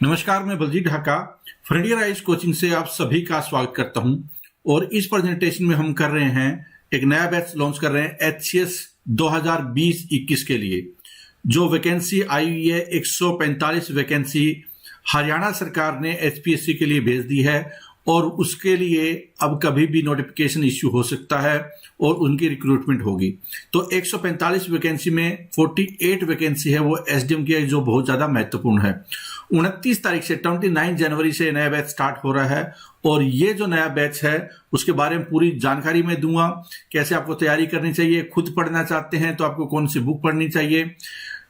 नमस्कार, मैं Baljeet Dhaka Frontier IAS coaching से आप सभी का स्वागत करता हूं। और इस प्रेजेंटेशन में हम कर रहे हैं एक नया बैच लॉन्च कर रहे हैं एचसीएस 2020-21 के लिए। जो वैकेंसी आई हुई है 145 वैकेंसी हरियाणा सरकार ने एचपीएससी के लिए भेज दी है और उसके लिए अब कभी भी नोटिफिकेशन इश्यू हो सकता है और उनकी रिक्रूटमेंट होगी। तो 145 वैकेंसी में 48 वैकेंसी है वो एसडीएम की है, जो बहुत ज्यादा महत्वपूर्ण है। 29 तारीख से 29 जनवरी से नया बैच स्टार्ट हो रहा है और ये जो नया बैच है उसके बारे में पूरी जानकारी मैं दूंगा। कैसे आपको तैयारी करनी चाहिए, खुद पढ़ना चाहते हैं तो आपको कौन सी बुक पढ़नी चाहिए,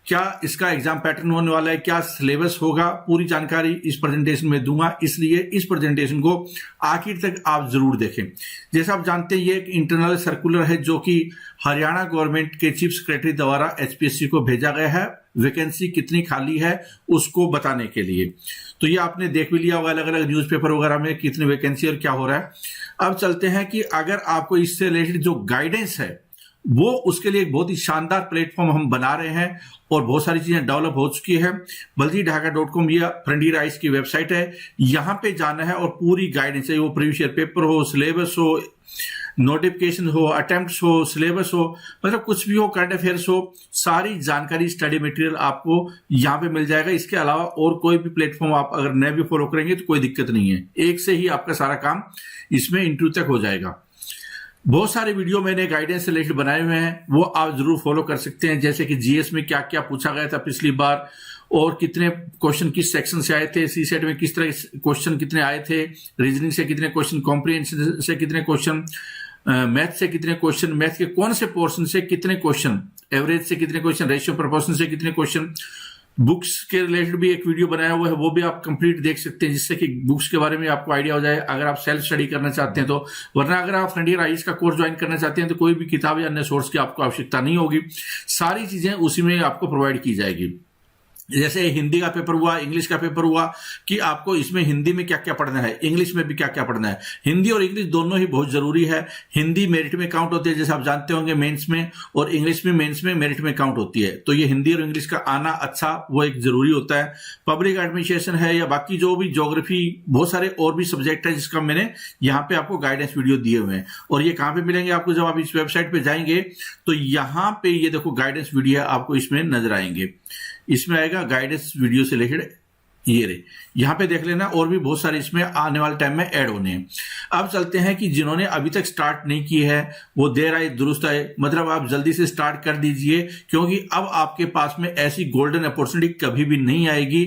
क्या इसका एग्जाम पैटर्न होने वाला है, क्या सिलेबस होगा, पूरी जानकारी इस प्रेजेंटेशन में दूंगा। इसलिए इस प्रेजेंटेशन को आखिर तक आप जरूर देखें। जैसा आप जानते हैं ये एक इंटरनल सर्कुलर है जो कि हरियाणा गवर्नमेंट के चीफ सेक्रेटरी द्वारा एचपीएससी को भेजा गया है वैकेंसी कितनी खाली है उसको बताने के लिए। तो ये आपने देख भी लिया होगा अलग अलग न्यूज़पेपर वगैरह में कितनी वैकेंसी और क्या हो रहा है। अब चलते हैं कि अगर आपको इससे रिलेटेड जो गाइडेंस है वो उसके लिए एक बहुत ही शानदार प्लेटफॉर्म हम बना रहे हैं और बहुत सारी चीजें डेवलप हो चुकी है। baljeetdhaka.com ये फ्रंटियर आइज की वेबसाइट है, यहां पे जाना है और पूरी गाइडेंस है, वो प्रीवियस ईयर पेपर हो, सिलेबस हो, नोटिफिकेशन हो, अटेम्प्ट्स हो, सिलेबस हो, मतलब कुछ भी हो, करंट अफेयर्स हो, सारी जानकारी स्टडी मटेरियल आपको यहाँ पे मिल जाएगा। इसके अलावा और कोई भी प्लेटफॉर्म आप अगर नए भी फॉलो करेंगे तो कोई दिक्कत नहीं है, एक से ही आपका सारा काम इसमें इंटरव्यू तक हो जाएगा। बहुत सारे वीडियो मैंने गाइडेंस से रिलेटेड बनाए हुए हैं, वो आप जरूर फॉलो कर सकते हैं। जैसे कि जीएस में क्या क्या पूछा गया था पिछली बार और कितने क्वेश्चन किस सेक्शन से आए थे, सी सेट में किस तरह क्वेश्चन कितने आए थे, रीजनिंग से कितने क्वेश्चन, कॉम्प्रिहेंशन से कितने क्वेश्चन, मैथ से कितने क्वेश्चन, मैथ के कौन से पोर्शन से कितने क्वेश्चन, एवरेज से कितने क्वेश्चन, रेशियो प्रोपोर्शन से कितने क्वेश्चन। बुक्स के रिलेटेड भी एक वीडियो बनाया हुआ है, वो भी आप कंप्लीट देख सकते हैं जिससे कि बुक्स के बारे में आपको आइडिया हो जाए अगर आप सेल्फ स्टडी करना चाहते हैं तो। वरना अगर आप फ्रंटियर आइज का कोर्स ज्वाइन करना चाहते हैं तो कोई भी किताब या अन्य सोर्स की आपको आवश्यकता नहीं होगी, सारी चीजें उसी में आपको प्रोवाइड की जाएगी। जैसे हिंदी का पेपर हुआ, इंग्लिश का पेपर हुआ कि आपको इसमें हिंदी में क्या क्या पढ़ना है, इंग्लिश में भी क्या क्या पढ़ना है। हिंदी और इंग्लिश दोनों ही बहुत जरूरी है। हिंदी मेरिट में काउंट होती है जैसे आप जानते होंगे मेंस में, और इंग्लिश में मेंस में मेरिट में काउंट होती है। तो ये हिंदी और इंग्लिश का आना अच्छा वो एक जरूरी होता है। पब्लिक एडमिनिस्ट्रेशन है या बाकी जो भी ज्योग्राफी, बहुत सारे और भी सब्जेक्ट है जिसका मैंने यहाँ पे आपको गाइडेंस वीडियो दिए हुए हैं। और ये कहाँ पे मिलेंगे आपको, जब आप इस वेबसाइट पे जाएंगे तो यहाँ पे ये देखो गाइडेंस वीडियो आपको इसमें नजर आएंगे। इसमें आएगा गाइडेंस वीडियो से रिलेटेड, ये रे यहां पे देख लेना, और भी बहुत सारे इसमें आने वाले टाइम में ऐड होने हैं। अब चलते हैं कि जिन्होंने अभी तक स्टार्ट नहीं की है वो देर आए दुरुस्त आए, मतलब आप जल्दी से स्टार्ट कर दीजिए क्योंकि अब आपके पास में ऐसी गोल्डन अपॉर्चुनिटी कभी भी नहीं आएगी।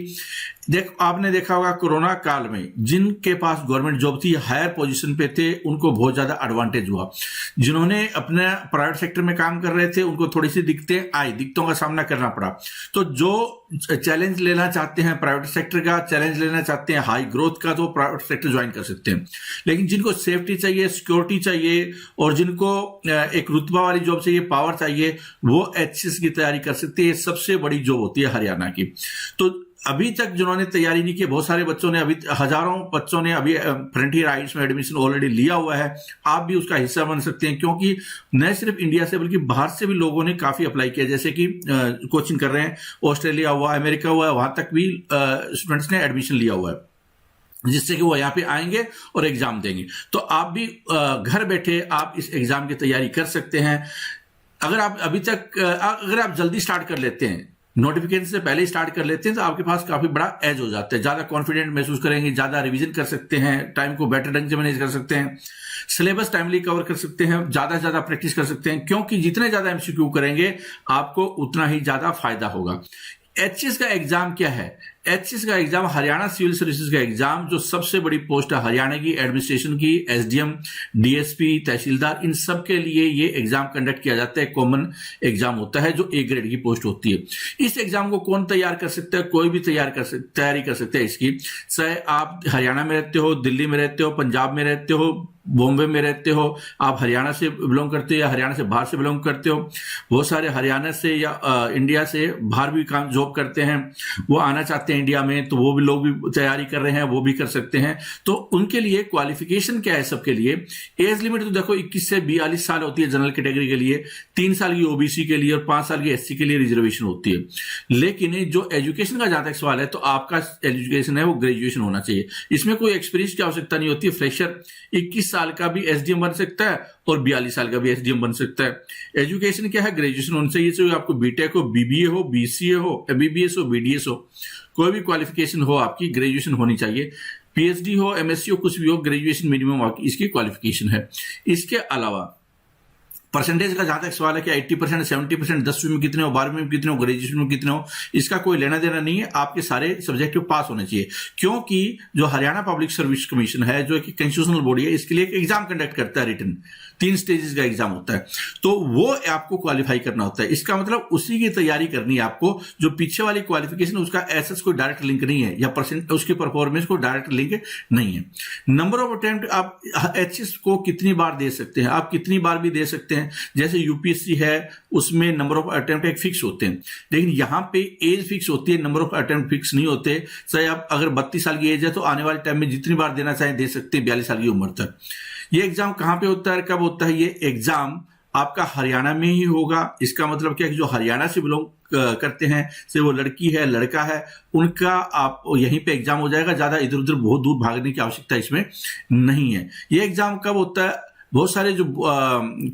आपने देखा होगा कोरोना काल में जिनके पास गवर्नमेंट जॉब थी, हायर पोजीशन पे थे, उनको बहुत ज्यादा एडवांटेज हुआ। जिन्होंने अपने प्राइवेट सेक्टर में काम कर रहे थे उनको थोड़ी सी दिक्कतों का सामना करना पड़ा। तो जो चैलेंज लेना चाहते हैं प्राइवेट सेक्टर का, चैलेंज लेना चाहते हैं हाई ग्रोथ का, तो प्राइवेट सेक्टर ज्वाइन कर सकते हैं। लेकिन जिनको सेफ्टी चाहिए, सिक्योरिटी चाहिए और जिनको एक रुतबा वाली जॉब चाहिए, पावर चाहिए, वो एचसीएस की तैयारी कर सकते हैं। ये सबसे बड़ी जॉब होती है हरियाणा की। तो अभी तक जिन्होंने तैयारी नहीं की, बहुत सारे बच्चों ने, अभी हजारों बच्चों ने अभी फ्रंटियर आइज में एडमिशन ऑलरेडी लिया हुआ है। आप भी उसका हिस्सा बन सकते हैं क्योंकि न सिर्फ इंडिया से बल्कि बाहर से भी लोगों ने काफी अप्लाई किया। जैसे कि कोचिंग कर रहे हैं, ऑस्ट्रेलिया हुआ, अमेरिका हुआ, वहां तक भी स्टूडेंट्स ने एडमिशन लिया हुआ है जिससे कि वो यहाँ पे आएंगे और एग्जाम देंगे। तो आप भी घर बैठे आप इस एग्जाम की तैयारी कर सकते हैं। अगर आप जल्दी स्टार्ट कर लेते हैं, नोटिफिकेशन से पहले ही स्टार्ट कर लेते हैं तो आपके पास काफी बड़ा एज हो जाता है, ज्यादा कॉन्फिडेंट महसूस करेंगे, ज्यादा रिवीजन कर सकते हैं, टाइम को बेटर ढंग से मैनेज कर सकते हैं, सिलेबस टाइमली कवर कर सकते हैं, ज्यादा से ज्यादा प्रैक्टिस कर सकते हैं क्योंकि जितने ज्यादा एमसीक्यू करेंगे आपको उतना ही ज्यादा फायदा होगा। एचसीएस का एग्जाम क्या है? एचसीएस का एग्जाम हरियाणा सिविल सर्विसेज का एग्जाम, जो सबसे बड़ी पोस्ट है हरियाणा की एडमिनिस्ट्रेशन की, एसडीएम, डीएसपी, तहसीलदार, इन सब के लिए ये एग्जाम कंडक्ट किया जाता है। कॉमन एग्जाम होता है जो ए ग्रेड की पोस्ट होती है। इस एग्जाम को कौन तैयार कर सकता है? कोई भी तैयारी कर सकता है इसकी। चाहे आप हरियाणा में रहते हो, दिल्ली में रहते हो, पंजाब में रहते हो, बॉम्बे में रहते हो, आप हरियाणा से बिलोंग करते हो या हरियाणा से बाहर से बिलोंग करते हो। बहुत सारे हरियाणा से या इंडिया से बाहर भी काम जॉब करते हैं, वो आना चाहते चाहते हैं इंडिया में, तो वो भी लोग भी तैयारी कर रहे हैं, वो भी कर सकते हैं। तो उनके लिए क्वालिफिकेशन क्या है सबके लिए? एज लिमिट तो देखो 21 से 42 साल होती है जनरल कैटेगरी के लिए, 3 साल की ओबीसी के लिए और 5 साल की एससी के लिए रिजर्वेशन होती है। लेकिन जो एजुकेशन का जहां तक सवाल है, तो आपका एजुकेशन है वो ग्रेजुएशन होना चाहिए। इसमें कोई एक्सपीरियंस की आवश्यकता नहीं होती है। फ्रेशर 21 साल का भी एसडीएम बन सकता है और 42 साल का भी एसडीएम बन सकता है। एजुकेशन क्या है? ग्रेजुएशन होनी चाहिए, चाहे आपको बीटेक हो, बीबीए हो, बीसीए हो, एमबीबीएस हो, बीडीएस हो, कोई भी क्वालिफिकेशन हो आपकी, ग्रेजुएशन होनी चाहिए। पीएचडी हो, एमएससी हो, कुछ भी हो, ग्रेजुएशन मिनिमम आपकी इसकी क्वालिफिकेशन है। इसके अलावा परसेंटेज का जहां तक सवाल है कि 80%, 70%, 10वीं में कितने हो, 12वीं में कितने हो, ग्रेजुएशन में कितने हो, इसका कोई लेना देना नहीं है। आपके सारे सब्जेक्ट पास होने चाहिए, क्योंकि जो हरियाणा पब्लिक सर्विस कमीशन है, जो एक कंस्टिट्यूशनल बॉडी है, इसके लिए एक एग्जाम कंडक्ट करता है, रिटन 3 स्टेजेस का एग्जाम होता है, तो वो आपको क्वालिफाई करना होता है। इसका मतलब उसी की तैयारी करनी है आपको। जो पीछे वाली क्वालिफिकेशन उसका एसएस कोई डायरेक्ट लिंक नहीं है, या परसेंट उसकी परफॉर्मेंस को डायरेक्ट लिंक नहीं है। नंबर ऑफ अटेम्प्ट आप एचएस को कितनी बार दे सकते हैं? आप कितनी बार भी दे सकते हैं। जैसे यूपीएससी है, उसमें नंबर ऑफ अटेम्प्ट एक फिक्स होते हैं, लेकिन यहां पे एज फिक्स होती है, नंबर ऑफ अटेम्प्ट फिक्स नहीं होते। चाहे आप अगर 32 साल की एज है तो आने वाले टाइम में जितनी बार देना चाहें दे सकते हैं, 42 साल की उम्र तक। ये एग्जाम कहां पे होता है, कब होता है? ये एग्जाम आपका हरियाणा में ही होगा। इसका मतलब क्या है कि जो हरियाणा से बिलोंग करते हैं, से वो लड़की है, लड़का है, उनका आप यहीं पे एग्जाम हो जाएगा। ज्यादा इधर उधर बहुत दूर भागने की आवश्यकता इसमें नहीं है। ये एग्जाम कब होता है? बहुत सारे जो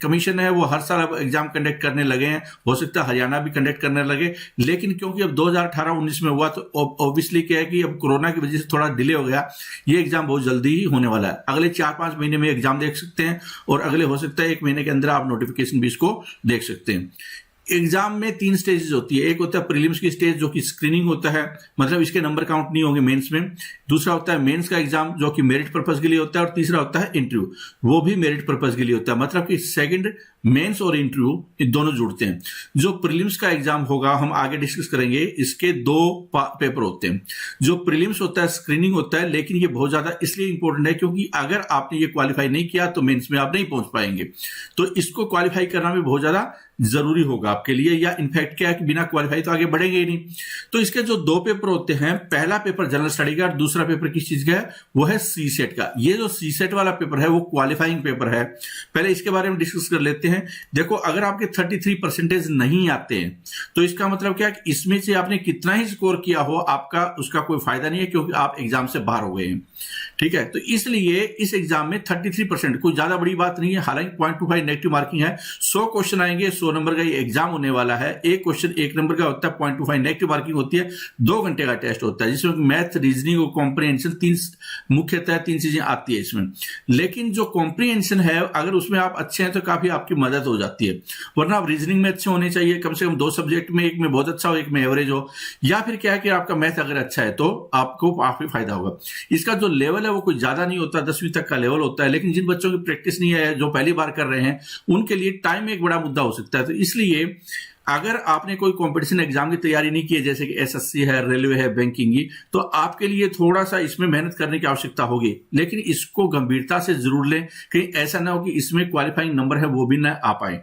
कमीशन है वो हर साल अब एग्जाम कंडक्ट करने लगे हैं, हो सकता है हरियाणा भी कंडक्ट करने लगे, लेकिन क्योंकि अब 2018-19 में हुआ, तो ऑब्वियसली क्या है कि अब कोरोना की वजह से थोड़ा डिले हो गया। ये एग्जाम बहुत जल्दी ही होने वाला है, अगले 4-5 महीने में एग्जाम देख सकते हैं, और अगले हो सकता है 1 महीने के अंदर आप नोटिफिकेशन भी इसको देख सकते हैं। एग्जाम में 3 स्टेजेस होती है। एक होता है प्रीलिम्स की स्टेज, जो कि स्क्रीनिंग होता है, मतलब इसके नंबर काउंट नहीं होंगे मेंस में। दूसरा होता है मेंस का एग्जाम, जो कि मेरिट पर्पज के लिए होता है, और तीसरा होता है इंटरव्यू, वो भी मेरिट पर्पज के लिए होता है। मतलब कि सेकंड मेंस और इंटरव्यू ये दोनों जुड़ते हैं। जो प्रीलिम्स का एग्जाम होगा, हम आगे डिस्कस करेंगे, इसके 2 पेपर होते हैं। जो प्रीलिम्स होता है स्क्रीनिंग होता है, लेकिन ये बहुत ज्यादा इसलिए इंपॉर्टेंट है क्योंकि अगर आपने ये क्वालिफाई नहीं किया तो मेंस में आप नहीं पहुंच पाएंगे। तो इसको क्वालिफाई करना भी बहुत ज्यादा जरूरी होगा आपके लिए, या इनफैक्ट क्या है कि बिना क्वालिफाई तो आगे बढ़ेंगे ही नहीं। तो इसके जो 2 पेपर होते हैं, पहला पेपर जनरल स्टडी का, दूसरा पेपर किस चीज का है? वो है सीसेट का। ये जो सीसेट वाला पेपर है वो क्वालिफाइंग पेपर है। पहले इसके बारे में डिस्कस कर लेते हैं। देखो, अगर आपके 33% नहीं आते हैं तो इसका मतलब क्या है? इसमें से आपने कितना ही स्कोर किया हो, आपका उसका कोई फायदा नहीं है, क्योंकि आप एग्जाम से बाहर हो गए हैं। ठीक है, तो इसलिए इस एग्जाम में 33% कोई ज्यादा बड़ी बात नहीं है। हालांकि 0.25 नेगेटिव मार्किंग है, 100 क्वेश्चन आएंगे, 100 नंबर का ये एग्जाम होने वाला है। एक क्वेश्चन 1 नंबर का होता है, 0.25 नेगेटिव मार्किंग होती है, 2 घंटे का टेस्ट होता है, जिसमें मैथ, रीजनिंग और कॉम्प्रिहेंशन मुख्यतः 3 चीजें आती है इसमें। लेकिन जो कॉम्प्रिहेंशन है, अगर उसमें आप अच्छे हैं तो काफी आपकी मदद हो जाती है, वरना आप रीजनिंग में अच्छे होने चाहिए, कम से कम 2 सब्जेक्ट में, एक में बहुत अच्छा हो, एक में एवरेज हो, या फिर क्या है कि आपका मैथ अगर अच्छा है तो आपको काफी फायदा होगा। इसका जो लेवल है वो कुछ ज्यादा नहीं होता, 10वीं तक का लेवल होता है, लेकिन जिन बच्चों की प्रैक्टिस नहीं है, जो पहली बार कर रहे हैं, उनके लिए टाइम एक बड़ा मुद्दा हो सकता है। तो इसलिए अगर आपने कोई कंपटीशन एग्जाम की तैयारी नहीं की है, जैसे कि एसएससी है, रेलवे है, बैंकिंग की, तो आपके लिए थोड़ा सा इसमें मेहनत करने की आवश्यकता होगी, लेकिन इसको गंभीरता से जरूर लें, कहीं ऐसा ना हो कि इसमें क्वालिफाइंग नंबर है वो भी ना आ पाए।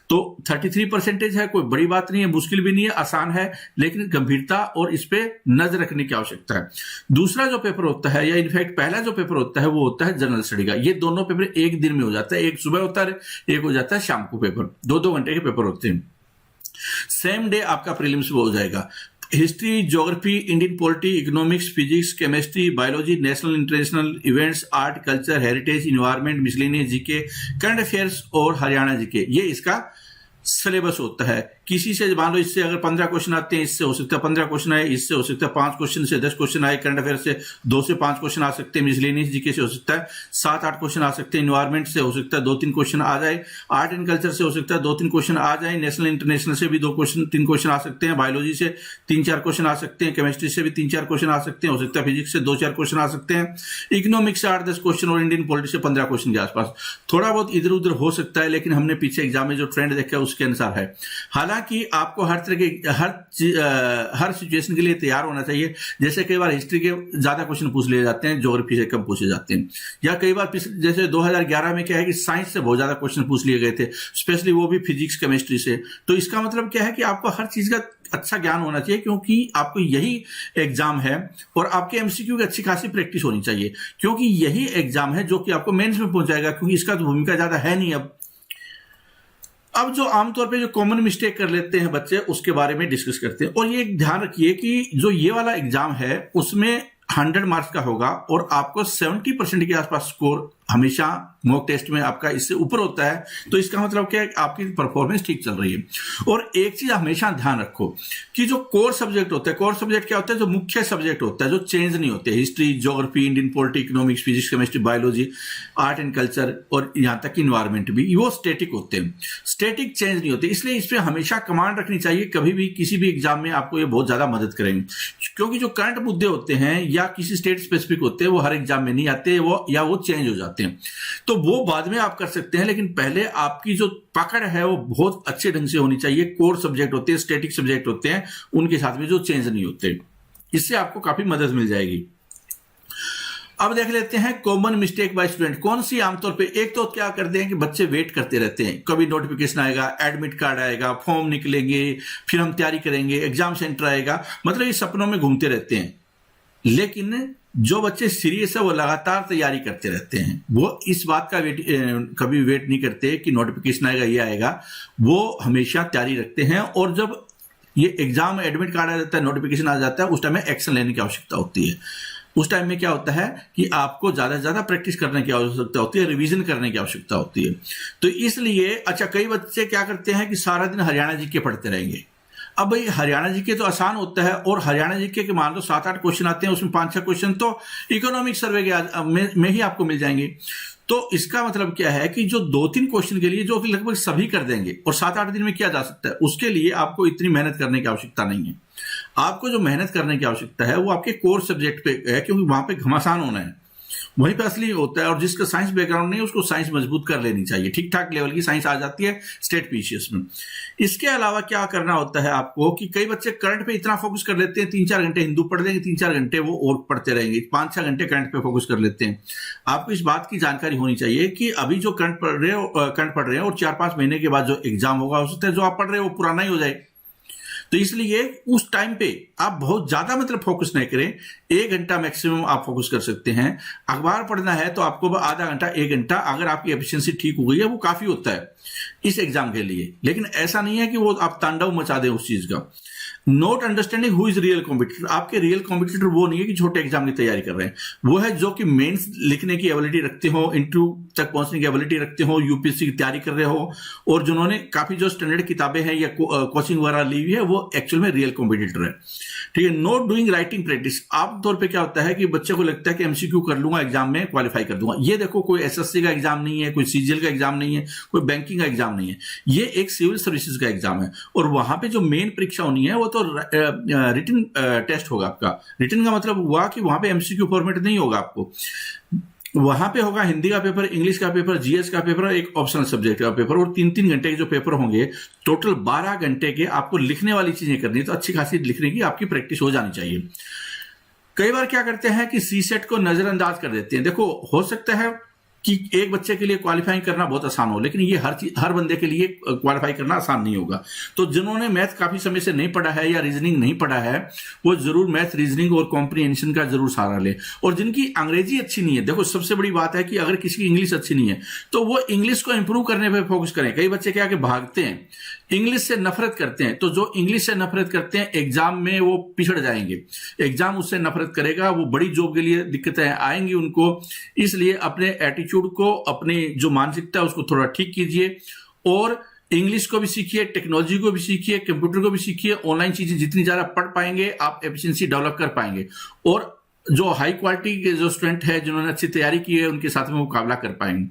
तो 33% है, कोई बड़ी बात नहीं है, मुश्किल भी नहीं है, आसान है, लेकिन गंभीरता और इस पे नजर रखने की आवश्यकता है। दूसरा जो पेपर होता है, या इनफैक्ट पहला जो पेपर होता है, वो होता है जनरल स्टडी का। ये दोनों पेपर एक दिन में हो जाता है, एक सुबह होता है, एक हो जाता है शाम को पेपर, 2-2 घंटे के पेपर होते हैं। सेम डे आपका प्रीलिम्स हो जाएगा। History, geography, Indian polity, economics, physics, chemistry, biology, national international events, art, culture, heritage, environment, miscellaneous GK, current affairs और हरियाणा जीके, ये इसका सिलेबस होता है। किसी से मान लो इससे अगर 15 क्वेश्चन आते हैं, इससे हो सकता है 15 क्वेश्चन आए, इससे हो सकता है 5 क्वेश्चन से 10 क्वेश्चन आए, करंट अफेयर से 2 से 5 क्वेश्चन आ सकते हैं, मिसलेनियस जीके से हो सकता है 7-8 क्वेश्चन आ सकते हैं, इन्वायरमेंट से हो सकता है 2-3 क्वेश्चन आ जाए, आर्ट एंड कल्चर से हो सकता है 2-3 क्वेश्चन आ जाए, नेशनल इंटरनेशनल से भी 2-3 क्वेश्चन आ सकते हैं, बायोलॉजी से 3-4 क्वेश्चन आ सकते हैं, केमिस्ट्री से भी 3-4 क्वेश्चन आ सकते हैं, हो सकता है फिजिक्स से 2-4 क्वेश्चन आ सकते हैं, इकोनॉमिक्स से 8-10 क्वेश्चन और इंडियन पॉलिटी से 15 क्वेश्चन के आसपास। थोड़ा बहुत इधर उधर हो सकता है, लेकिन हमने पीछे एग्जाम में जो ट्रेंड देखा है उसके अनुसार है। हालांकि हालांकि आपको हर तरह के हर सिचुएशन के लिए तैयार होना चाहिए। जैसे कई बार हिस्ट्री के ज्यादा क्वेश्चन पूछ लिए जाते हैं, ज्योग्राफी से कम पूछे जाते हैं, या कई बार जैसे 2011 में क्या है कि साइंस से बहुत ज्यादा क्वेश्चन पूछ लिए गए थे, स्पेशली वो भी फिजिक्स केमिस्ट्री से। तो इसका मतलब क्या है कि आपको हर चीज का अच्छा ज्ञान होना चाहिए, क्योंकि आपको यही एग्जाम है और आपके एमसीक्यू की अच्छी खासी प्रैक्टिस होनी चाहिए, क्योंकि यही एग्जाम है जो कि आपको मेंस में पहुंचाएगा, क्योंकि इसका तो भूमिका ज्यादा है नहीं। अब जो आमतौर पे जो कॉमन मिस्टेक कर लेते हैं बच्चे, उसके बारे में डिस्कस करते हैं। और ये ध्यान रखिए कि जो ये वाला एग्जाम है उसमें 100 मार्क्स का होगा और आपको 70% के आसपास स्कोर हमेशा मॉक टेस्ट में आपका इससे ऊपर होता है। तो इसका मतलब क्या है, आपकी परफॉर्मेंस ठीक चल रही है। और एक चीज हमेशा ध्यान रखो कि जो कोर सब्जेक्ट होता है, कोर सब्जेक्ट क्या होता है, जो मुख्य सब्जेक्ट होता है, जो चेंज नहीं होते, history, geography, Indian polity, economics, physics, chemistry, biology, art and culture और यहां तक इन्वायरमेंट भी, वो स्टैटिक होते हैं, स्टैटिक चेंज नहीं होते। इसलिए इस पर हमेशा कमांड रखनी चाहिए। कभी भी किसी भी एग्जाम में आपको ये बहुत ज्यादा मदद करेंगे, क्योंकि जो करंट मुद्दे होते हैं या किसी स्टेट स्पेसिफिक होते हैं वो हर एग्जाम में नहीं आते, वो या वो चेंज हो जाते हैं। तो वो बाद में आप कर सकते हैं, लेकिन पहले आपकी जो पकड़ है वो बहुत अच्छे ढंग से होनी चाहिए। कोर सब्जेक्ट होते हैं, स्टैटिक सब्जेक्ट होते हैं, उनके साथ में जो चेंज नहीं होते, इससे आपको काफी मदद मिल जाएगी। अब देख लेते हैं कॉमन मिस्टेक बाय स्टूडेंट कौन सी आमतौर पे। एक तो क्या करते हैं कि बच्चे वेट करते रहते हैं, कभी नोटिफिकेशन आएगा, एडमिट कार्ड आएगा, फॉर्म निकलेंगे, फिर हम तैयारी करेंगे, एग्जाम सेंटर आएगा, मतलब ये सपनों में घूमते रहते हैं। लेकिन जो बच्चे सीरियस है वो लगातार तैयारी करते रहते हैं, वो इस बात का कभी वेट नहीं करते कि नोटिफिकेशन आएगा, ये आएगा, वो हमेशा तैयारी रखते हैं। और जब ये एग्जाम एडमिट कार्ड आ जाता है, नोटिफिकेशन आ जाता है, उस टाइम में एक्शन लेने की आवश्यकता होती है। उस टाइम में क्या होता है कि आपको ज्यादा से ज्यादा प्रैक्टिस करने की आवश्यकता होती है, रिवीजन करने की आवश्यकता होती है। तो इसलिए अच्छा, कई बच्चे क्या करते हैं कि सारा दिन हरियाणा जीके पढ़ते रहेंगे। अब भाई हरियाणा जीके तो आसान होता है, और हरियाणा जीके के मान लो 7-8 क्वेश्चन आते हैं, उसमें 5-6 क्वेश्चन तो इकोनॉमिक सर्वे के में ही आपको मिल जाएंगे। तो इसका मतलब क्या है कि जो 2-3 क्वेश्चन के लिए जो कि लगभग सभी कर देंगे और 7-8 दिन में किया जा सकता है, उसके लिए आपको इतनी मेहनत करने की आवश्यकता नहीं है। आपको जो मेहनत करने की आवश्यकता है वो आपके कोर सब्जेक्ट पे है, क्योंकि वहां पे घमासान होना है, वहीं पे असली होता है। और जिसका साइंस बैकग्राउंड नहीं है उसको साइंस मजबूत कर लेनी चाहिए, ठीक ठाक लेवल की साइंस आ जाती है स्टेट पीसीएस में। इसके अलावा क्या करना होता है आपको कि कई बच्चे करंट पे इतना फोकस कर लेते हैं, 3-4 घंटे हिंदू पढ़ लेंगे, 3-4 घंटे वो और पढ़ते रहेंगे, 5-6 घंटे करंट पे फोकस कर लेते हैं। आपको इस बात की जानकारी होनी चाहिए कि अभी जो करंट पढ़ रहे हो और 4-5 महीने के बाद जो एग्जाम होगा, हो सकता है जो आप पढ़ रहे हो वो पुराना ही हो जाए। तो इसलिए उस टाइम पे आप बहुत ज्यादा मतलब फोकस नहीं करें, 1 घंटा मैक्सिमम आप फोकस कर सकते हैं। अखबार पढ़ना है तो आपको आधा घंटा 1 घंटा, अगर आपकी एफिशिएंसी ठीक हो गई है, वो काफी होता है इस एग्जाम के लिए। लेकिन ऐसा नहीं है कि वो आप तांडव मचा दें उस चीज का। Not understanding who is real competitor, आपके रियल कॉम्पिटिटर वो नहीं है कि छोटे एग्जाम की तैयारी कर रहे हैं, वो है जो कि मेंस लिखने की एबिलिटी रखते हो, इंटरव्यू तक पहुंचने की एबिलिटी रखते हो, यूपीएससी की तैयारी कर रहे हो, और जिन्होंने काफी जो स्टैंडर्ड किताबें हैं या कोचिंग वगैरह ली हुई है, वो एक्चुअल में रियल कॉम्पिटिटर है। ठीक है। नॉट डूइंग राइटिंग प्रैक्टिस, आमतौर पे क्या होता है कि बच्चे को लगता है कि एमसीक्यू कर लूंगा एग्जाम में क्वालिफाई कर दूंगा। ये देखो, कोई एसएससी का एग्जाम नहीं है, कोई सीजीएल का एग्जाम नहीं है, कोई बैंकिंग का एग्जाम नहीं है, ये एक सिविल सर्विसेज का एग्जाम है। और वहां पे जो मेन परीक्षा होनी है वो तो रिटन टेस्ट होगा आपका। रिटन का मतलब हुआ कि वहां पे एमसीक्यू फॉर्मेट नहीं होगा, आपको वहां पे होगा हिंदी का पेपर, इंग्लिश का पेपर, जीएस का पेपर, एक ऑप्शनल सब्जेक्ट का पेपर, और 3-3 घंटे के जो पेपर होंगे, टोटल 12 घंटे के आपको लिखने वाली चीजें करनी है। तो अच्छी खासी लिखने की आपकी प्रैक्टिस हो जानी चाहिए। कई बार क्या करते हैं कि सीसेट को नजरअंदाज कर देते हैं। देखो, हो सकता है कि एक बच्चे के लिए क्वालिफाई करना बहुत आसान हो, लेकिन ये हर बंदे के लिए क्वालिफाई करना आसान नहीं होगा। तो जिन्होंने मैथ काफी समय से नहीं पढ़ा है या रीजनिंग नहीं पढ़ा है, वो जरूर मैथ, रीजनिंग और कॉम्प्रिहेंशन का जरूर सहारा ले। और जिनकी अंग्रेजी अच्छी नहीं है, देखो सबसे बड़ी बात है कि अगर किसी की इंग्लिश अच्छी नहीं है तो वो इंग्लिश को इंप्रूव करने पर फोकस करें। कई बच्चे क्या कि भागते हैं, इंग्लिश से नफरत करते हैं, तो जो इंग्लिश से नफरत करते हैं एग्जाम में वो पिछड़ जाएंगे। एग्जाम उससे नफरत करेगा, वो बड़ी जॉब के लिए दिक्कतें आएंगी उनको। इसलिए अपने एटीट्यूड को, अपनी जो मानसिकता है उसको थोड़ा ठीक कीजिए, और इंग्लिश को भी सीखिए, टेक्नोलॉजी को भी सीखिए, कंप्यूटर को भी सीखिए। ऑनलाइन चीजें जितनी ज्यादा पढ़ पाएंगे आप एफिशिएंसी डेवलप कर पाएंगे, और जो हाई क्वालिटी के जो स्टूडेंट है जिन्होंने अच्छी तैयारी की है उनके साथ में मुकाबला कर पाएंगे।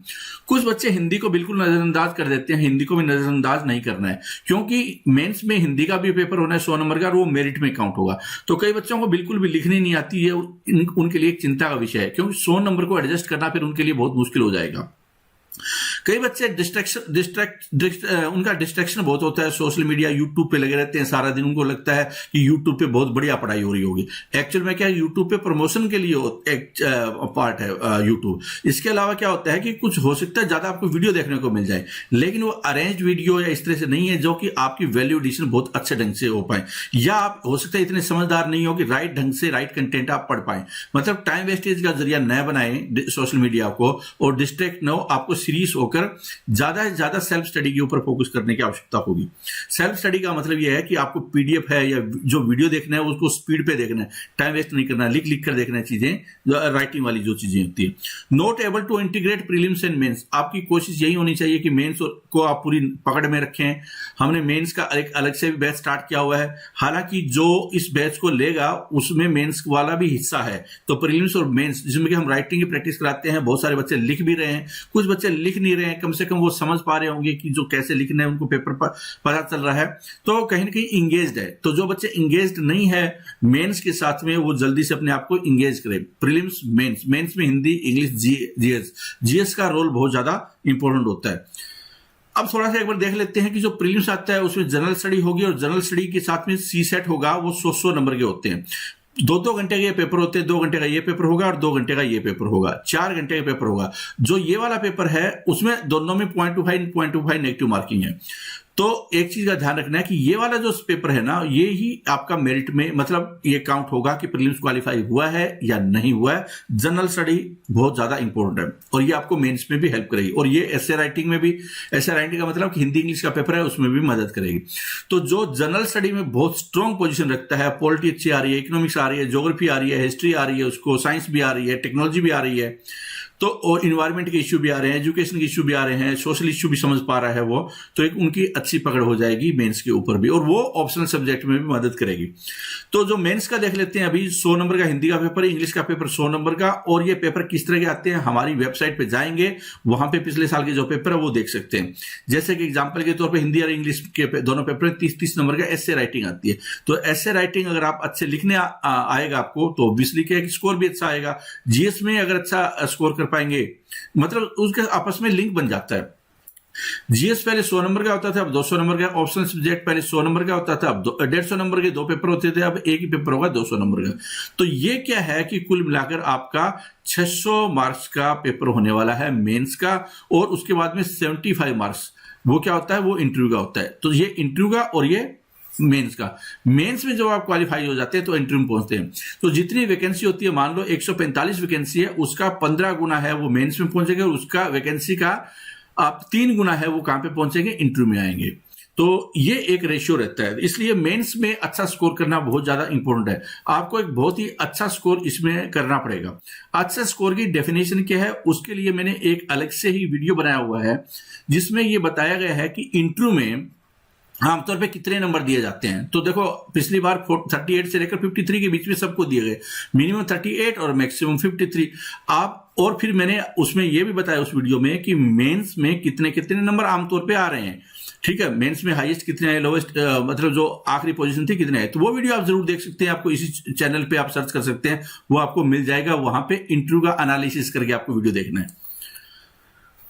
कुछ बच्चे हिंदी को बिल्कुल नजरअंदाज कर देते हैं, हिंदी को भी नजरअंदाज नहीं करना है, क्योंकि मेंस में हिंदी का भी पेपर होना है 100 नंबर का, और वो मेरिट में काउंट होगा। तो कई बच्चों को बिल्कुल भी लिखनी नहीं आती है, उनके लिए एक चिंता का विषय है, क्योंकि 100 नंबर को एडजस्ट करना फिर उनके लिए बहुत मुश्किल हो जाएगा। कई बच्चे उनका डिस्ट्रैक्शन बहुत होता है, सोशल मीडिया यूट्यूब पे लगे रहते हैं सारा दिन, उनको लगता है कि यूट्यूब पे बहुत बढ़िया पढ़ाई हो रही होगी। एक्चुअल में क्या है, यूट्यूब पे प्रमोशन के लिए एक पार्ट है यूट्यूब। इसके अलावा क्या होता है कि कुछ हो सकता है ज्यादा आपको वीडियो देखने को मिल जाए, लेकिन वो अरेंज वीडियो या इस तरह से नहीं है जो कि आपकी वैल्यू एडिशन बहुत अच्छे ढंग से हो पाए, या आप हो सकता है इतने समझदार नहीं हो कि राइट ढंग से राइट कंटेंट आप पढ़ पाए। मतलब टाइम वेस्टेज का जरिया न बनाए सोशल मीडिया को, और डिस्ट्रैक्ट न हो। आपको सीरियस होकर ज्यादा से ज्यादा सेल्फ स्टडी के ऊपर फोकस करने की आवश्यकता होगी। सेल्फ स्टडी का मतलब यह है कि आपको पीडीएफ है या जो वीडियो देखना है उसको स्पीड पे देखना है, टाइम वेस्ट नहीं करना, लिख लिख कर देखना है चीजें, राइटिंग वाली जो चीजें होती है। Not able to integrate prelims and mains, आपकी कोशिश यही होनी चाहिए कि मेंस को आप पूरी पकड़ में रखें। हमने मेंस का एक अलग से भी बैच स्टार्ट किया हुआ है, हालांकि जो इस बैच को लेगा उसमें मेंस वाला भी हिस्सा है। तो प्रीलिम्स और मेंस जिसमें कि हम राइटिंग की प्रैक्टिस कराते हैं, बहुत सारे बच्चे लिख भी रहे हैं, कुछ बच्चे लिख नहीं रहे हैं, कम से कम वो समझ पा रहे होंगे कि जो कैसे लिखना है, उनको पेपर पर पता चल रहा है, तो कहीं ना कहीं इंगेज्ड है। तो जो बच्चे इंगेज्ड नहीं है मेंस के साथ में, वो जल्दी से अपने आप को इंगेज करें। प्रीलिम्स मेंस में हिंदी, इंग्लिश, जीएस का रोल बहुत ज्यादा इंपॉर्टेंट होता है। अब थोड़ा सा एक बार देख लेते हैं कि जो प्रीलिम्स आता है उसमें जनरल स्टडी होगी, और जनरल स्टडी के साथ में सी सेट होगा, वो 100 नंबर के होते हैं। 2 घंटे के ये पेपर होते हैं, 2 घंटे का ये पेपर होगा और 2 घंटे का ये पेपर होगा, 4 घंटे का पेपर होगा। जो ये वाला पेपर है उसमें दोनों में 0.25 नेगेटिव मार्किंग है। तो एक चीज का ध्यान रखना है कि ये वाला जो पेपर है ना, ये ही आपका मेरिट में, मतलब ये काउंट होगा कि प्रीलिम्स क्वालिफाई हुआ है या नहीं हुआ है। जनरल स्टडी बहुत ज्यादा इंपॉर्टेंट है और ये आपको मेंस में भी हेल्प करेगी, और ये एसे राइटिंग में भी, एसे राइटिंग का मतलब कि हिंदी इंग्लिश का पेपर है, उसमें भी मदद करेगी। तो जो जनरल स्टडी में बहुत स्ट्रॉन्ग पोजीशन रखता है, पॉलिटी अच्छी आ रही है, इकोनॉमिक्स आ रही है, ज्योग्राफी आ रही है, हिस्ट्री आ रही है, उसको साइंस भी आ रही है, टेक्नोलॉजी भी आ रही है, तो और इन्वायरमेंट के इश्यू भी आ रहे हैं, एजुकेशन के इश्यू भी आ रहे हैं, सोशल इश्यू भी समझ पा रहा है वो, तो एक उनकी अच्छी पकड़ हो जाएगी मेंस के ऊपर भी, और वो ऑप्शनल सब्जेक्ट में भी मदद करेगी। तो जो मेंस का देख लेते हैं अभी, 100 नंबर का हिंदी का पेपर, इंग्लिश का पेपर 100 नंबर का, और ये पेपर किस तरह के आते हैं, हमारी वेबसाइट पे जाएंगे, वहां पे पिछले साल के जो पेपर है वो देख सकते हैं। जैसे कि एग्जाम्पल के तौर पर हिंदी और इंग्लिश के दोनों पेपर में 30-30 नंबर का एसे राइटिंग आती है। तो एसे राइटिंग अगर आप अच्छे लिखने आएगा आपको, तो ऑब्वियसली क्या स्कोर भी अच्छा आएगा। जीएस में अगर अच्छा स्कोर कर पाएंगे, मतलब उसके आपस में लिंक बन जाता है। जीएस पहले 100 नंबर का होता था, अब 200 नंबर का। ऑप्शनल सब्जेक्ट पहले 100 नंबर का होता था, अब 150 नंबर के 2 पेपर होते थे, अब एक ही पेपर होगा 200 नंबर का। तो ये क्या है कि कुल मिलाकर आपका 600 मार्क्स का पेपर होने वाला है मेंस का, और उसके बाद में 75 मार्क्स वो क्या होता है, वो इंटरव्यू का होता है। तो ये इंटरव्यू का और ये मेंस का। मेंस में जब आप क्वालिफाई हो जाते हैं तो इंटरव्यू में पहुंचते हैं। तो जितनी वैकेंसी होती है, मान लो 145 वैकेंसी है, उसका 15 गुना है वो मेंस में पहुंचेंगे, और उसका वैकेंसी का आप 3 गुना है वो कहां पे पहुंचेंगे, इंटरव्यू में आएंगे। तो ये एक रेशियो रहता है, इसलिए मेंस में अच्छा स्कोर करना बहुत ज्यादा इंपॉर्टेंट है। आपको एक बहुत ही अच्छा स्कोर इसमें करना पड़ेगा। अच्छा स्कोर की डेफिनेशन क्या है, उसके लिए मैंने एक अलग से ही वीडियो बनाया हुआ है, जिसमें ये बताया गया है कि इंटरव्यू में आमतौर पे कितने नंबर दिए जाते हैं। तो देखो, पिछली बार 38 से लेकर 53 के बीच में सबको दिए गए, मिनिमम 38 और मैक्सिमम 53। आप और फिर मैंने उसमें यह भी बताया उस वीडियो में कि मेंस में कितने कितने नंबर आमतौर पे आ रहे हैं। ठीक है, मेंस में हाईएस्ट कितने हैं, लोवेस्ट मतलब जो आखिरी पोजीशन थी कितने है। तो वो वीडियो आप जरूर देख सकते हैं, आपको इसी चैनल पे आप सर्च कर सकते हैं, वो आपको मिल जाएगा। वहां पे इंटरव्यू का एनालिसिस करके आपको वीडियो देखना है।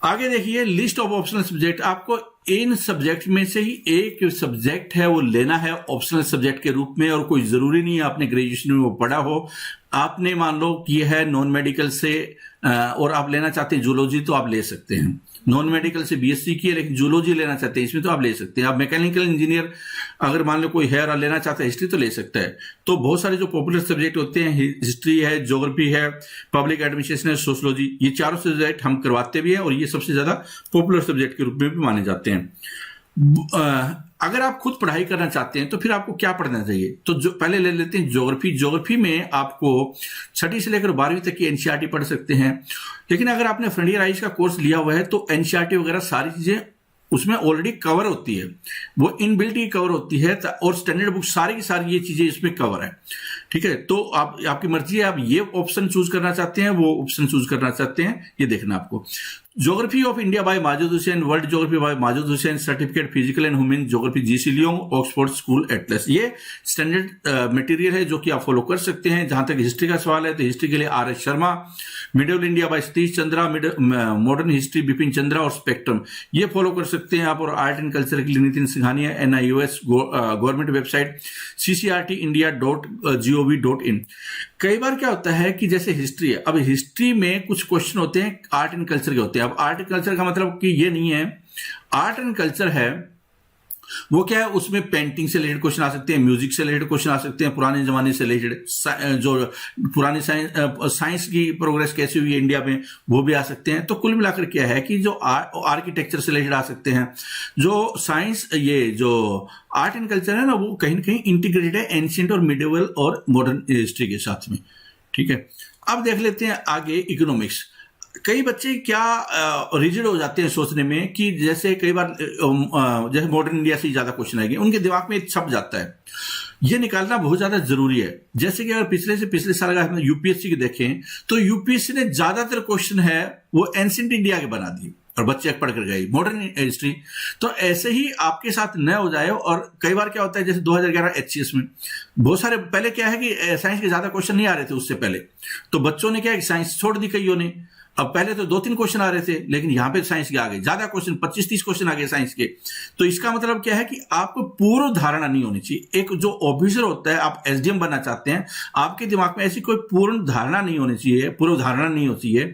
आगे देखिए, लिस्ट ऑफ ऑप्शनल सब्जेक्ट। आपको इन सब्जेक्ट में से ही एक सब्जेक्ट है वो लेना है ऑप्शनल सब्जेक्ट के रूप में, और कोई जरूरी नहीं है आपने ग्रेजुएशन में वो पढ़ा हो। आपने मान लो कि यह है नॉन मेडिकल से और आप लेना चाहते हैं जूलॉजी, तो आप ले सकते हैं। नॉन मेडिकल से बीएससी की है लेकिन जूलॉजी लेना चाहते हैं इसमें, तो आप ले सकते हैं। आप मैकेनिकल इंजीनियर अगर मान लो कोई है और लेना चाहता है हिस्ट्री, तो ले सकता है। तो बहुत सारे जो पॉपुलर सब्जेक्ट होते हैं, हिस्ट्री है, ज्योग्राफी है, पब्लिक एडमिनिस्ट्रेशन है, सोशियोलॉजी, ये चारों सब्जेक्ट हम करवाते भी हैं, और ये सबसे ज्यादा पॉपुलर सब्जेक्ट के रूप में भी माने जाते हैं। अगर आप खुद पढ़ाई करना चाहते हैं तो फिर आपको क्या पढ़ना चाहिए, तो जो पहले ले लेते हैं ज्योग्राफी। ज्योग्राफी में आपको 6ठी से लेकर 12वीं तक की एनसीईआरटी पढ़ सकते हैं, लेकिन अगर आपने फ्रंटियर आइज का कोर्स लिया हुआ है तो एनसीईआरटी वगैरह सारी चीजें उसमें ऑलरेडी कवर होती है, वो इनबिल्ट ही कवर होती है, और स्टैंडर्ड बुक सारी की सारी ये चीजें इसमें कवर है। ठीक है, तो आपकी मर्जी है, आप ये ऑप्शन चूज करना चाहते हैं, वो ऑप्शन चूज करना चाहते हैं, ये देखना आपको। Geography of India by Majid Hussain, world geography bye Majid Hussain, certificate physical and human geography GC Leong, Oxford school Atlas. ये स्टैंडर्ड मटेरियल है जो कि आप फॉलो कर सकते हैं। जहां तक हिस्ट्री का सवाल है तो हिस्ट्री के लिए R S Sharma, medieval India by Satish Chandra, modern history Bipin Chandra और स्पेक्ट्रम, ये फॉलो कर सकते हैं आप। और आर्ट एंड कल्चर के लिए Nitin Singhania, NIOS government website ccrtindia.gov.in। कई बार क्या होता है कि जैसे हिस्ट्री है, अब हिस्ट्री में कुछ क्वेश्चन होते हैं आर्ट एंड कल्चर के होते हैं। अब आर्ट एंड कल्चर का मतलब कि ये नहीं है, आर्ट एंड कल्चर है वो क्या है, उसमें पेंटिंग से रिलेटेड क्वेश्चन आ सकते हैं, म्यूजिक से रिलेटेड क्वेश्चन आ सकते हैं, पुराने जमाने से रिलेटेड जो पुरानी साइंस की प्रोग्रेस कैसी हुई है इंडिया में वो भी आ सकते हैं। तो कुल मिलाकर क्या है कि जो आर्किटेक्चर से रिलेटेड आ सकते हैं, जो साइंस, ये जो आर्ट एंड कल्चर है ना, वो कहीं ना कहीं इंटीग्रेटेड है एंशिएंट और मिडिवल और मॉडर्न हिस्ट्री के साथ में। ठीक है, अब देख लेते हैं आगे इकोनॉमिक्स। कई बच्चे क्या रिजिड हो जाते हैं सोचने में कि जैसे कई बार जैसे मॉडर्न इंडिया से ज्यादा क्वेश्चन आएंगे, उनके दिमाग में छप जाता है। ये निकालना बहुत ज्यादा जरूरी है। जैसे कि अगर पिछले साल अगर हम यूपीएससी के देखें तो यूपीएससी ने ज्यादातर क्वेश्चन है वो एंशिएंट इंडिया के बना दिए और बच्चे पढ़ कर गए मॉडर्न हिस्ट्री। तो ऐसे ही आपके साथ न हो जाए। और कई बार क्या होता है, जैसे 2011 HCS में बहुत सारे, पहले क्या है कि साइंस के ज्यादा क्वेश्चन नहीं आ रहे थे उससे पहले, तो बच्चों ने क्या है साइंस छोड़ दी कईयों ने। अब पहले तो 2-3 क्वेश्चन आ रहे थे, लेकिन यहां पे साइंस के आ गए ज्यादा क्वेश्चन, 25-30 क्वेश्चन आ गए साइंस के। तो इसका मतलब क्या है कि आपको पूर्व धारणा नहीं होनी चाहिए। एक जो ऑफिसर होता है, आप SDM बनना चाहते हैं, आपके दिमाग में ऐसी कोई पूर्ण धारणा नहीं होनी चाहिए, पूर्व धारणा नहीं होती है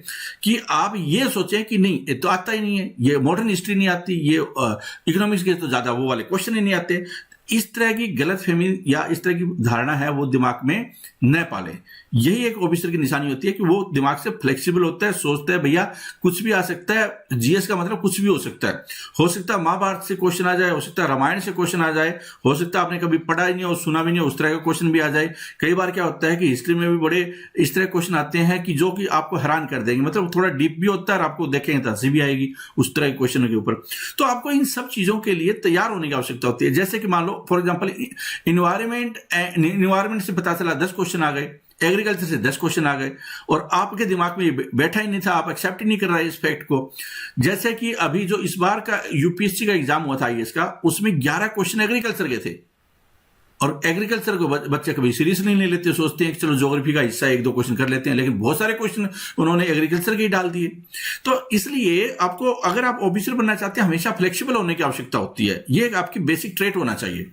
कि आप ये सोचें कि नहीं ये तो आता ही नहीं है, ये मॉडर्न हिस्ट्री नहीं आती, ये इकोनॉमिक्स के तो ज्यादा वो वाले क्वेश्चन ही नहीं आते। इस तरह की गलतफहमी या इस तरह की धारणा है वो दिमाग में न पाले। यही एक ऑफिसर की निशानी होती है कि वो दिमाग से फ्लेक्सिबल होता है, सोचता है भैया कुछ भी आ सकता है। जीएस का मतलब कुछ भी हो सकता है। हो सकता है महाभारत से क्वेश्चन आ जाए, हो सकता है रामायण से क्वेश्चन आ जाए, हो सकता है आपने कभी पढ़ा ही नहीं और सुना भी नहीं, उस तरह का क्वेश्चन भी आ जाए। कई बार क्या होता है कि हिस्ट्री में भी बड़े इस तरह क्वेश्चन आते हैं कि जो कि आपको हैरान कर देंगे, मतलब थोड़ा डीप भी होता है और आपको देखेंगे तो हंसी भी आएगी उस तरह के क्वेश्चन के ऊपर। तो आपको इन सब चीजों के लिए तैयार होने की आवश्यकता होती है। जैसे कि मान लो फॉर एग्जाम्पल इन्वायरमेंट से पता चला 10 क्वेश्चन आ गए, एग्रीकल्चर से 10 क्वेश्चन आ गए और आपके दिमाग में बैठा ही नहीं था, आप एक्सेप्ट ही नहीं कर रहे इस फैक्ट को। जैसे कि अभी जो इस बार का यूपीएससी का एग्जाम हुआ था IAS का, उसमें 11 क्वेश्चन एग्रीकल्चर के थे। और एग्रीकल्चर को बच्चे कभी सीरियस नहीं ले लेते, सोचते हैं कि चलो ज्योग्राफी का हिस्सा 1-2 क्वेश्चन कर लेते हैं, लेकिन बहुत सारे क्वेश्चन उन्होंने एग्रीकल्चर के ही डाल दिए। तो इसलिए आपको, अगर आप ऑफिसर बनना चाहते हैं, हमेशा फ्लेक्सिबल होने की आवश्यकता होती है। ये आपकी बेसिक ट्रेट होना चाहिए।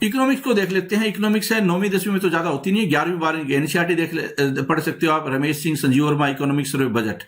इकोनॉमिक्स को देख लेते हैं। इकोनॉमिक्स है 9वीं 10वीं में तो ज्यादा होती नहीं है, 11वीं 12वीं NCERT पढ़ सकते हो आप। Ramesh Singh, Sanjeev Verma, economic survey budget.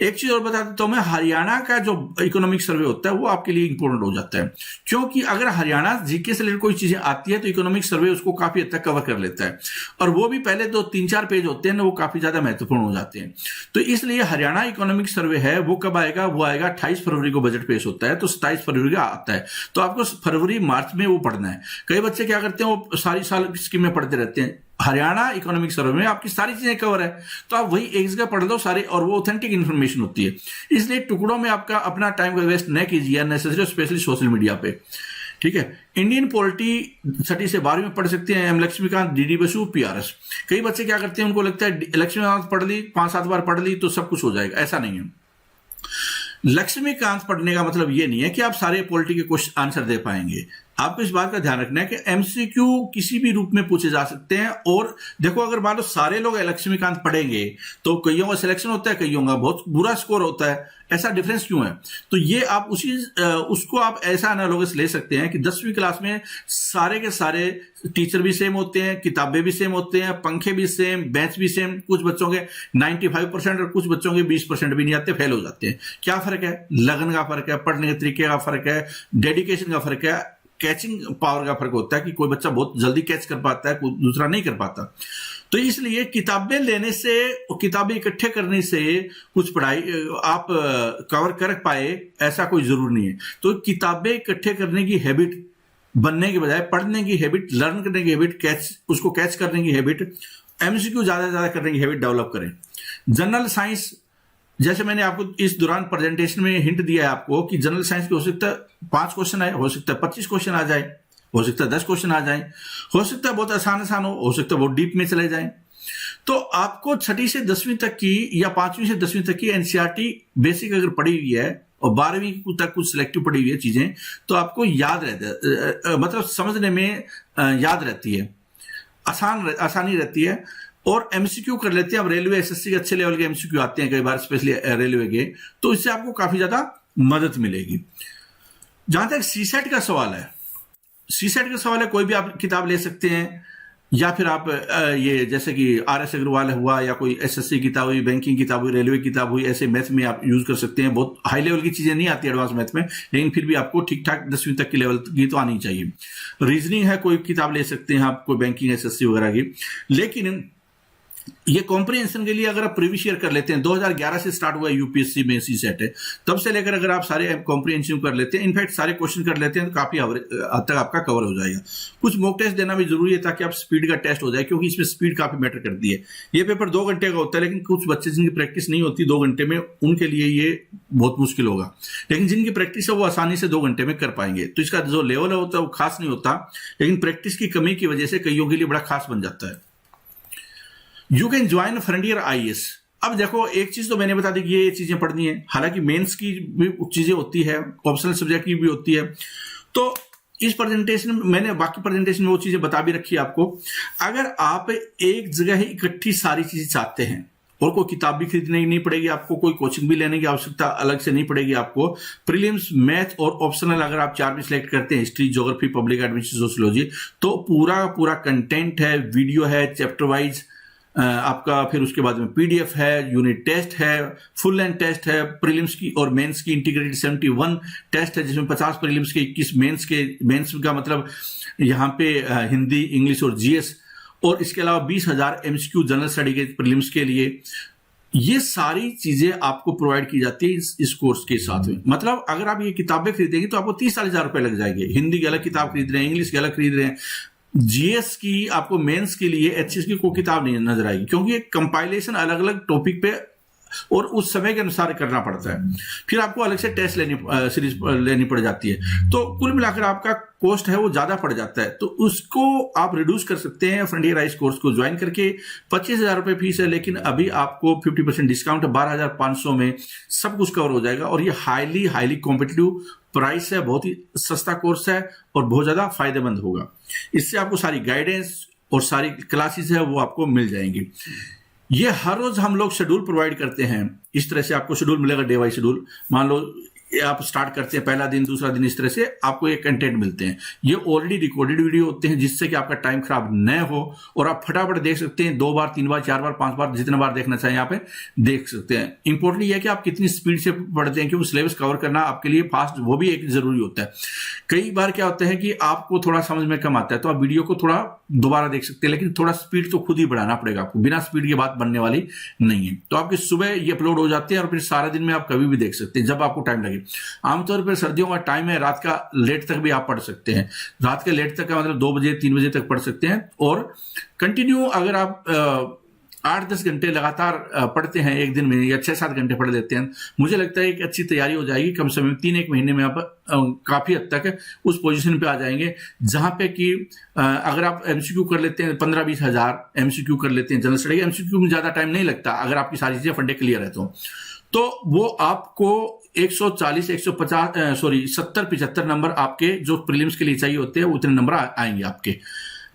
एक चीज और बता देता हूं मैं, हरियाणा का जो इकोनॉमिक सर्वे होता है वो आपके लिए इंपॉर्टेंट हो जाता है, क्योंकि अगर हरियाणा जीके से रिलेटेड कोई चीजें आती है तो इकोनॉमिक सर्वे उसको काफी हद तक कवर कर लेता है। और वो भी पहले 2-3-4 पेज होते हैं ना, वो काफी ज्यादा महत्वपूर्ण हो जाते हैं। तो इसलिए हरियाणा इकोनॉमिक सर्वे है वो कब आएगा, वो आएगा 28 फरवरी को बजट पेश होता है, तो 27 फरवरी का आता है। तो आपको फरवरी मार्च में वो पढ़ना है। कई बच्चे क्या करते हैं, वो सारी साल स्कीमें पढ़ते रहते हैं। हरियाणा इकोनॉमिक सर्वे में आपकी सारी चीजें कवर है, तो आप वही एक जगह पढ़ लो सारे, और वो ऑथेंटिक इन्फॉर्मेशन होती है। इसलिए टुकड़ों में आपका अपना टाइम वेस्ट न कीजिए नेसेसरी, स्पेशली सोशल मीडिया पे। ठीक है, इंडियन पॉलिटी 6ठी से 12वीं में पढ़ सकते हैं। M Laxmikant, DD Basu, PRS। कई बच्चे क्या करते हैं, उनको लगता है लक्ष्मीकांत पढ़ ली, 5-7 बार पढ़ ली तो सब कुछ हो जाएगा। ऐसा नहीं है। लक्ष्मीकांत पढ़ने का मतलब ये नहीं है कि आप सारे पॉलिटी के क्वेश्चन आंसर दे पाएंगे। आपको इस बात का ध्यान रखना है कि MCQ किसी भी रूप में पूछे जा सकते हैं। और देखो, अगर मान लो सारे लोग लक्ष्मीकांत पढ़ेंगे तो कईयों का सिलेक्शन होता है, कईयों का बहुत बुरा स्कोर होता है। ऐसा डिफरेंस क्यों है? तो ये आप उसको आप ऐसा एनालॉगस ले सकते हैं कि 10वीं क्लास में सारे के सारे टीचर भी सेम होते हैं, किताबें भी सेम होते हैं, पंखे भी सेम, बेंच भी सेम। कुछ बच्चों के 95% और कुछ बच्चों के 20% भी नहीं आते, फेल हो जाते हैं। क्या फर्क है? लगन का फर्क है, पढ़ने के तरीके का फर्क है, डेडिकेशन का फर्क है, कैचिंग पावर का फर्क होता है कि कोई बच्चा बहुत जल्दी कैच कर पाता है, कोई दूसरा नहीं कर पाता। तो इसलिए किताबें लेने से, किताबें इकट्ठे करने से कुछ पढ़ाई आप कवर कर पाए ऐसा कोई जरूर नहीं है। तो किताबें इकट्ठे करने की हैबिट बनने के बजाय पढ़ने की हैबिट, लर्न करने की हैबिट, उसको कैच करने की हैबिट, MCQ ज्यादा से ज्यादा करने की हैबिट डेवलप करें। जनरल साइंस, जैसे मैंने आपको इस दौरान प्रेजेंटेशन में हिंट दिया है आपको कि जनरल साइंस के हो सकता है 5 क्वेश्चन आए, हो सकता है 25 क्वेश्चन आ जाए, हो सकता है 10 क्वेश्चन आ जाए, हो सकता है बहुत आसान हो सकता है बहुत डीप में चले जाए। तो आपको 6ठी से 10वीं तक की या 5वीं से 10वीं तक की NCERT बेसिक अगर पढ़ी हुई है और 12वीं तक कुछ सिलेक्टिव पढ़ी हुई है चीजें, तो आपको याद रहता है, मतलब समझने में याद रहती है, आसानी रहती है। और एमसीक्यू कर लेते हैं। अब रेलवे एसएससी के अच्छे लेवल के एमसीक्यू आते हैं कई बार, स्पेशली रेलवे के, तो इससे आपको काफी ज्यादा मदद मिलेगी। जहां तक सीसेट का सवाल है, सीसेट का सवाल है, कोई भी आप किताब ले सकते हैं, या फिर आप ये जैसे कि आरएस अग्रवाल हुआ, या कोई एसएससी किताब हुई, बैंकिंग किताब हुई, रेलवे किताब हुई, ऐसे मैथ में आप यूज कर सकते हैं। बहुत हाई लेवल की चीजें नहीं आती एडवांस मैथ में, लेकिन फिर भी आपको ठीक ठाक 10वीं तक की लेवल की तो आनी चाहिए। रीजनिंग है, कोई किताब ले सकते हैं आप, कोई बैंकिंग एसएससी वगैरह की। लेकिन ये कॉम्प्रिहेंशन के लिए अगर आप प्रीवियस ईयर कर लेते हैं, 2011 से स्टार्ट हुआ यूपीएससी में सीसेट है, तब से लेकर अगर आप सारे कॉम्प्रिहेंशन कर लेते हैं, इनफैक्ट सारे क्वेश्चन कर लेते हैं, तो काफी हद तक आपका कवर हो जाएगा। कुछ मॉक टेस्ट देना भी जरूरी है ताकि आप स्पीड का टेस्ट हो जाए, क्योंकि इसमें स्पीड काफी मैटर करती है। ये पेपर 2 घंटे का होता है, लेकिन कुछ बच्चे जिनकी प्रैक्टिस नहीं होती 2 घंटे में, उनके लिए ये बहुत मुश्किल होगा। लेकिन जिनकी प्रैक्टिस है वो आसानी से 2 घंटे में कर पाएंगे। तो इसका जो लेवल होता है वो खास नहीं होता, लेकिन प्रैक्टिस की कमी की वजह से कईयों के लिए बड़ा खास बन जाता है। You can join frontier IAS. अब देखो, एक चीज तो मैंने बता दी कि ये चीजें पढ़नी है, हालांकि मेंस की भी चीजें होती है, ऑप्शनल सब्जेक्ट की भी होती है। तो इस प्रेजेंटेशन में मैंने बाकी प्रेजेंटेशन में वो चीजें बता भी रखी है आपको। अगर आप एक जगह ही इकट्ठी सारी चीजें चाहते हैं, और कोई किताब भी खरीदने नहीं पड़ेगी आपको, कोई कोचिंग भी लेने की आवश्यकता अलग से नहीं पड़ेगी आपको, प्रीलिम्स, मैथ और ऑप्शनल अगर आप 4 भी सिलेक्ट करते हैं, history, geography, public administration, sociology, तो पूरा कंटेंट है, वीडियो है, चैप्टर वाइज आपका, फिर उसके बाद में पीडीएफ है, यूनिट टेस्ट है, फुल लेंथ टेस्ट है, प्रीलिम्स की और मेंस की इंटीग्रेटेड 71 टेस्ट है, जिसमें 50 प्रीलिम्स के, 21 मेंस का मतलब यहाँ पे हिंदी, इंग्लिश और जीएस, और इसके अलावा 20,000 एमसीक्यू जनरल स्टडी के प्रीलिम्स के लिए। ये सारी चीजें आपको प्रोवाइड की जाती है इस कोर्स के साथ में। मतलब अगर आप ये किताबें खरीदेंगे तो आपको 30-40 हजार रुपए लग जाएंगे। हिंदी की अलग किताब खरीद रहे हैं, इंग्लिश की अलग खरीद रहे हैं, जीएस की आपको मेंस के लिए एचएस की कोई किताब नहीं नजर आएगी, क्योंकि ये कंपाइलेशन अलग अलग टॉपिक पे और उस समय के अनुसार करना पड़ता है। फिर आपको अलग से टेस्ट सीरीज लेनी पड़ जाती है। तो कुल मिलाकर आपका कॉस्ट है वो ज्यादा पड़ जाता है। तो उसको आप रिड्यूस कर सकते हैं फ्रंटियर आईएएस कोर्स को ज्वाइन करके। 25,000 रुपए फीस है, लेकिन अभी आपको 50% डिस्काउंट है, 12,500 में सब कुछ कवर हो जाएगा। और ये हाईली कॉम्पिटिटिव प्राइस है, बहुत ही सस्ता कोर्स है और बहुत ज्यादा फायदेमंद होगा। इससे आपको सारी गाइडेंस और सारी क्लासेस है वो आपको मिल जाएंगी। ये हर रोज हम लोग शेड्यूल प्रोवाइड करते हैं। इस तरह से आपको शेड्यूल मिलेगा, डे वाइज शेड्यूल। मान लो आप स्टार्ट करते हैं पहला दिन, दूसरा दिन, इस तरह से आपको ये कंटेंट मिलते हैं। ये ऑलरेडी रिकॉर्डेड वीडियो होते हैं, जिससे कि आपका टाइम खराब न हो और आप फटाफट देख सकते हैं। 2 बार, 3 बार, 4 बार, 5 बार, जितना बार देखना चाहें यहाँ पे देख सकते हैं। इंपॉर्टेंट यह है कि आप कितनी स्पीड से पढ़ते हैं, क्योंकि सिलेबस कवर करना आपके लिए फास्ट, वो भी एक जरूरी होता है। कई बार क्या होता है कि आपको थोड़ा समझ में कम आता है, तो आप वीडियो को थोड़ा दोबारा देख सकते हैं, लेकिन थोड़ा स्पीड तो खुद ही बढ़ाना पड़ेगा आपको। बिना स्पीड की बात बनने वाली नहीं है। तो आपके सुबह ये अपलोड हो जाते हैं और फिर सारा दिन में आप कभी भी देख सकते हैं, जब आपको टाइम लगे। आमतौर पर सर्दियों का टाइम है, रात का लेट तक भी आप पढ़ सकते हैं। रात के लेट तक का मतलब 2 बजे, 3 बजे तक पढ़ सकते हैं। और कंटिन्यू अगर आप 8-10 घंटे लगातार पढ़ते हैं एक दिन में, या 6-7 घंटे पढ़ लेते हैं, मुझे लगता है कि अच्छी तैयारी हो जाएगी। कम समय में 3-1 महीने में आप काफी हद तक उस पोजीशन पे आ जाएंगे, जहां पे कि अगर आप एमसीक्यू कर लेते हैं 15-20 हजार एमसीक्यू कर लेते हैं जनरल स्टडी। एमसीक्यू में ज्यादा टाइम नहीं लगता अगर आपकी सारी चीजें फंडे क्लियर है तो वो आपको 70-75 नंबर आपके जो प्रीलिम्स के लिए चाहिए होते हैं, उतने नंबर आएंगे आपके।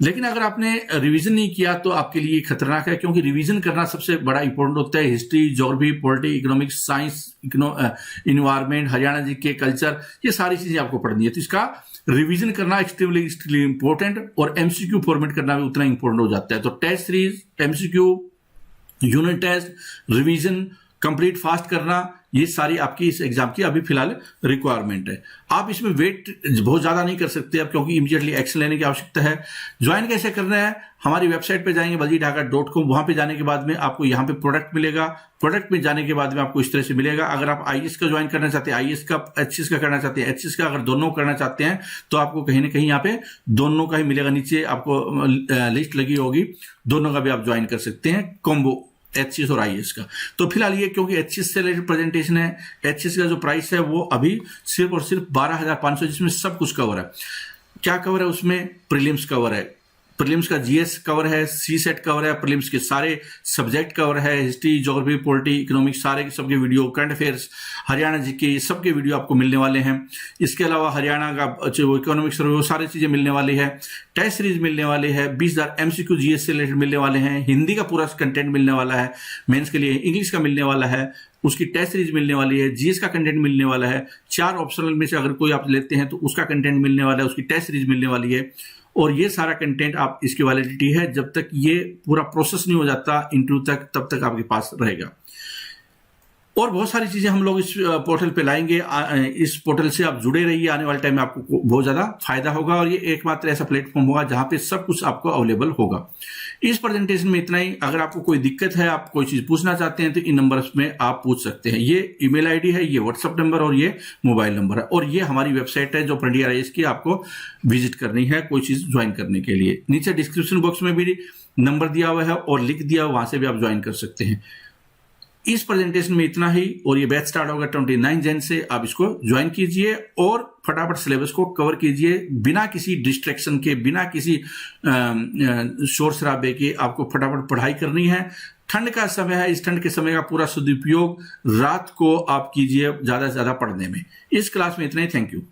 लेकिन अगर आपने रिवीजन नहीं किया तो आपके लिए खतरनाक है, क्योंकि रिवीजन करना सबसे बड़ा इंपॉर्टेंट होता है। History, geography, polity, economics, science, environment, Haryana ji के कल्चर, ये सारी चीजें आपको पढ़नी है। तो इसका रिवीजन करना एक्सट्रीमली इंपॉर्टेंट, और एमसीक्यू फॉर्मेट करना भी उतना इंपॉर्टेंट हो जाता है। तो test series, MCQ, unit test, revision, complete fast करना, ये सारी आपकी इस एग्जाम की अभी फिलहाल रिक्वायरमेंट है। आप इसमें वेट बहुत ज्यादा नहीं कर सकते अब, क्योंकि इमीडिएटली एक्शन लेने की आवश्यकता है। ज्वाइन कैसे करना है? हमारी वेबसाइट पे जाएंगे baljeetdhaka.com। वहां पे जाने के बाद में आपको यहाँ पे प्रोडक्ट मिलेगा। प्रोडक्ट में जाने के बाद में आपको इस तरह से मिलेगा। अगर आप आईएएस का ज्वाइन करना चाहते हैं, आईएएस का, एचएस का करना चाहते हैं, एचएस का, अगर दोनों करना चाहते हैं तो आपको कहीं ना कहीं यहाँ पे दोनों का ही मिलेगा। नीचे आपको लिस्ट लगी होगी, दोनों का भी आप ज्वाइन कर सकते हैं, कॉम्बो एचएस और आईएएस का। तो फिलहाल ये, क्योंकि एचएस से रिलेटेड प्रेजेंटेशन है, एचएस का जो प्राइस है वो अभी सिर्फ और सिर्फ 12,500, जिसमें सब कुछ कवर है। क्या कवर है उसमें? प्रीलिम्स कवर है, प्रीलिम्स का जीएस कवर है, सी सेट कवर है, प्रीलिम्स के सारे सब्जेक्ट कवर है, हिस्ट्री, ज्योग्राफी, पॉलिटी, इकोनॉमिक्स, सारे के सबके video, current affairs, Haryana GK, सबके वीडियो आपको मिलने वाले हैं। इसके अलावा हरियाणा का जो इकोनॉमिक्स वो सारी चीजें मिलने वाली है। टेस्ट सीरीज मिलने वाली है, 20,000 एमसीक्यू जीएस से रिलेटेड मिलने वाले हैं। हिंदी का पूरा कंटेंट मिलने वाला है मेंस के लिए, इंग्लिश का मिलने वाला है, उसकी टेस्ट सीरीज मिलने वाली है, जीएस का कंटेंट मिलने वाला है, 4 ऑप्शनल में से अगर कोई आप लेते हैं तो उसका कंटेंट मिलने वाला है, उसकी टेस्ट सीरीज मिलने वाली है। और ये सारा कंटेंट आप इसकी वैलिडिटी है जब तक ये पूरा प्रोसेस नहीं हो जाता इंटरव्यू तक, तब तक आपके पास रहेगा। और बहुत सारी चीजें हम लोग इस पोर्टल पे लाएंगे। इस पोर्टल से आप जुड़े रहिए, आने वाले टाइम में आपको बहुत ज्यादा फायदा होगा और ये एकमात्र ऐसा प्लेटफॉर्म होगा जहां पे सब कुछ आपको अवेलेबल होगा। इस प्रेजेंटेशन में इतना ही। अगर आपको कोई दिक्कत है, आप कोई चीज पूछना चाहते हैं तो इन नंबर्स में आप पूछ सकते हैं। ये ईमेल आईडी है, ये व्हाट्सएप नंबर और ये मोबाइल नंबर है, और ये हमारी वेबसाइट है जो फ्रंटियर आईएएस की आपको विजिट करनी है कोई चीज ज्वाइन करने के लिए। नीचे डिस्क्रिप्शन बॉक्स में भी नंबर दिया हुआ है और लिंक दिया हुआ, वहां से भी आप ज्वाइन कर सकते हैं। इस प्रेजेंटेशन में इतना ही, और ये बैच स्टार्ट होगा 29 जन से। आप इसको ज्वाइन कीजिए और फटाफट सिलेबस को कवर कीजिए बिना किसी डिस्ट्रैक्शन के, बिना किसी शोर शराबे के। आपको फटाफट पढ़ाई करनी है। ठंड का समय है, इस ठंड के समय का पूरा सदुपयोग रात को आप कीजिए ज्यादा से ज्यादा पढ़ने में। इस क्लास में इतना ही। Thank you.